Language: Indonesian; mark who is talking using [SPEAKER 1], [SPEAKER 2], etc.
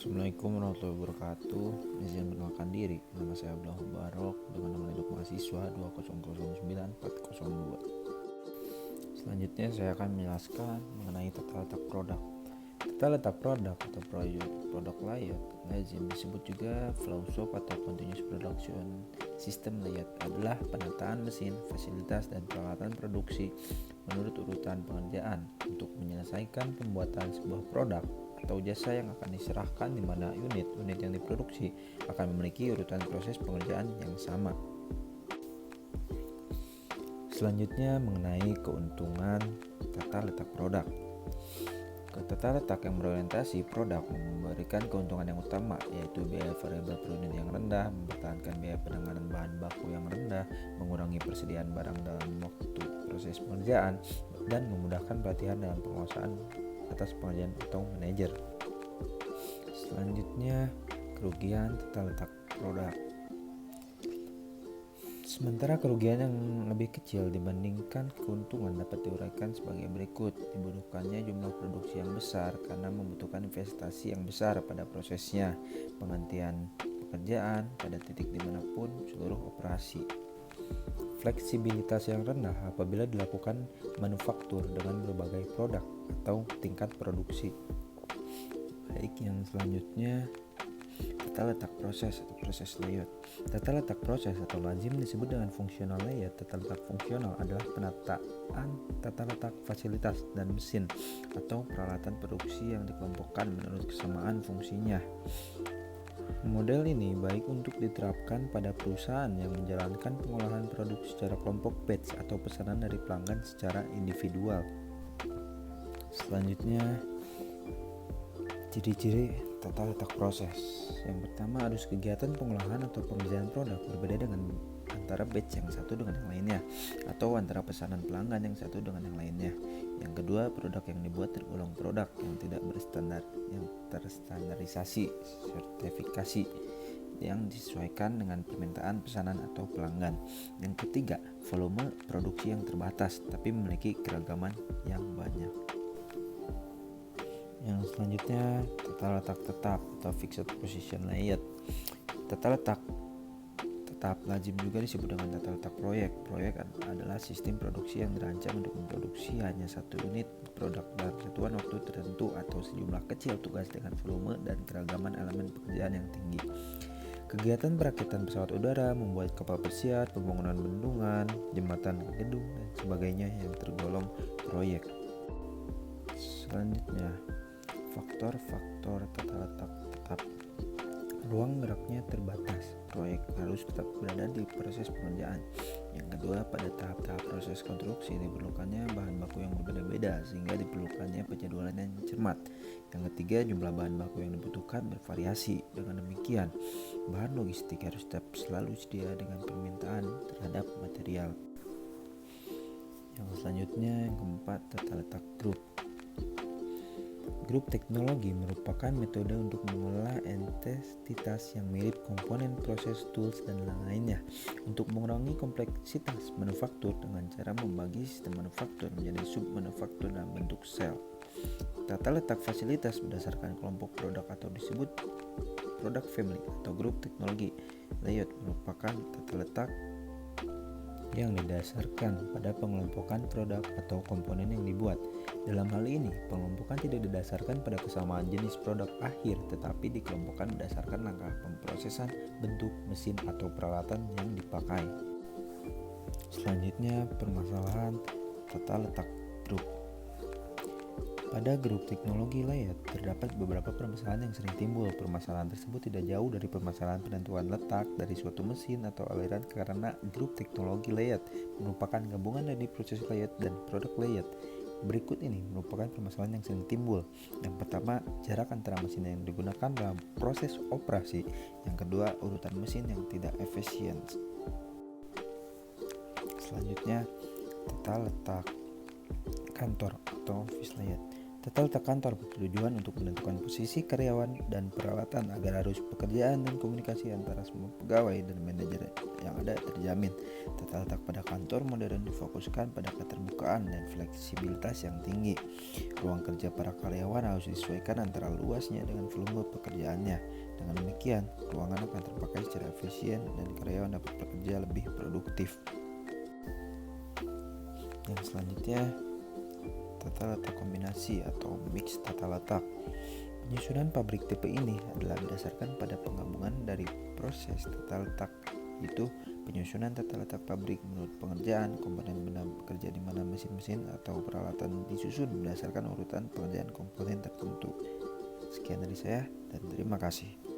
[SPEAKER 1] Assalamualaikum warahmatullahi wabarakatuh. Izin perkenalkan diri, nama saya Abdullah Mubarok dengan nomor induk mahasiswa 2009402. Selanjutnya saya akan menjelaskan mengenai tata letak produk. Tata letak produk atau product layout lazim disebut juga flow shop atau continuous production system layout adalah penataan mesin, fasilitas, dan peralatan produksi menurut urutan pengerjaan untuk menyelesaikan pembuatan sebuah produk atau jasa yang akan diserahkan, di mana unit-unit yang diproduksi akan memiliki urutan proses pengerjaan yang sama. Selanjutnya mengenai keuntungan tata letak produk. Tata letak yang berorientasi produk memberikan keuntungan yang utama, yaitu biaya variabel per unit yang rendah, mempertahankan biaya penanganan bahan baku yang rendah, mengurangi persediaan barang dalam waktu proses pengerjaan, dan memudahkan pelatihan dalam penguasaan atas pengerjaan atau manajer. Selanjutnya, kerugian tata letak produk. Sementara kerugian yang lebih kecil dibandingkan keuntungan dapat diuraikan sebagai berikut. Dibutuhkannya jumlah produksi yang besar karena membutuhkan investasi yang besar pada prosesnya, penghentian pekerjaan pada titik dimanapun seluruh operasi. Fleksibilitas yang rendah apabila dilakukan manufaktur dengan berbagai produk atau tingkat produksi. Baik, yang selanjutnya tata letak proses atau proses layout. Tata letak proses atau lazim disebut dengan functional layout. Tata letak fungsional adalah penataan tata letak fasilitas dan mesin atau peralatan produksi yang dikelompokkan menurut kesamaan fungsinya. Model ini baik untuk diterapkan pada perusahaan yang menjalankan pengolahan produk secara kelompok batch atau pesanan dari pelanggan secara individual. Selanjutnya, ciri-ciri tata letak proses. Yang pertama, arus kegiatan pengolahan atau pengerjaan produk berbeda dengan antara batch yang satu dengan yang lainnya, atau antara pesanan pelanggan yang satu dengan yang lainnya. Yang kedua, produk yang dibuat tergolong produk yang tidak berstandar, yang terstandarisasi, sertifikasi yang disesuaikan dengan permintaan pesanan atau pelanggan. Yang ketiga, volume produksi yang terbatas tapi memiliki keragaman yang banyak. Yang selanjutnya, tata letak tetap atau fixed position layout. Tata letak tetap lazim juga disebut dengan tata letak proyek. Proyek adalah sistem produksi yang dirancang untuk memproduksi hanya satu unit produk dalam satuan waktu tertentu atau sejumlah kecil tugas dengan volume dan keragaman elemen pekerjaan yang tinggi. Kegiatan perakitan pesawat udara, membuat kapal pesiar, pembangunan bendungan, jembatan, gedung, dan sebagainya yang tergolong proyek. Selanjutnya, faktor-faktor tata letak tetap. Ruang geraknya terbatas, proyek harus tetap berada di proses pengerjaan. Yang kedua, pada tahap-tahap proses konstruksi diperlukannya bahan baku yang berbeda-beda sehingga diperlukannya penjadwalan yang cermat. Yang ketiga, jumlah bahan baku yang dibutuhkan bervariasi. Dengan demikian, bahan logistik harus tetap selalu sedia dengan permintaan terhadap material. Yang selanjutnya, yang keempat, tata letak grup. Grup teknologi merupakan metode untuk mengolah entitas yang mirip komponen proses, tools, dan lainnya untuk mengurangi kompleksitas manufaktur dengan cara membagi sistem manufaktur menjadi sub-manufaktur dalam bentuk sel. Tata letak fasilitas berdasarkan kelompok produk atau disebut product family atau grup teknologi. Layout merupakan tata letak yang didasarkan pada pengelompokan produk atau komponen yang dibuat. Dalam hal ini, pengelompokan tidak didasarkan pada kesamaan jenis produk akhir, tetapi dikelompokkan berdasarkan langkah pemrosesan, bentuk, mesin, atau peralatan yang dipakai. Selanjutnya, permasalahan tata letak grup. Pada grup teknologi layout, terdapat beberapa permasalahan yang sering timbul. Permasalahan tersebut tidak jauh dari permasalahan penentuan letak dari suatu mesin atau aliran karena grup teknologi layout merupakan gabungan dari proses layout dan produk layout. Berikut ini merupakan permasalahan yang sering timbul. Yang pertama, jarak antara mesin yang digunakan dalam proses operasi. Yang kedua, urutan mesin yang tidak efisien. Selanjutnya, tata letak kantor atau office layout. Tata letak kantor bertujuan untuk menentukan posisi karyawan dan peralatan agar arus pekerjaan dan komunikasi antara semua pegawai dan manajer yang ada terjamin. Tata letak pada kantor modern difokuskan pada keterbukaan dan fleksibilitas yang tinggi. Ruang kerja para karyawan harus disesuaikan antara luasnya dengan volume pekerjaannya. Dengan demikian, ruangan akan terpakai secara efisien dan karyawan dapat bekerja lebih produktif. Yang selanjutnya, tata letak kombinasi atau mix tata letak. Penyusunan pabrik tipe ini adalah berdasarkan pada penggabungan dari proses tata letak, yaitu penyusunan tata letak pabrik menurut pengerjaan komponen benda bekerja di mana mesin-mesin atau peralatan disusun berdasarkan urutan pengerjaan komponen tertentu. Sekian dari saya dan terima kasih.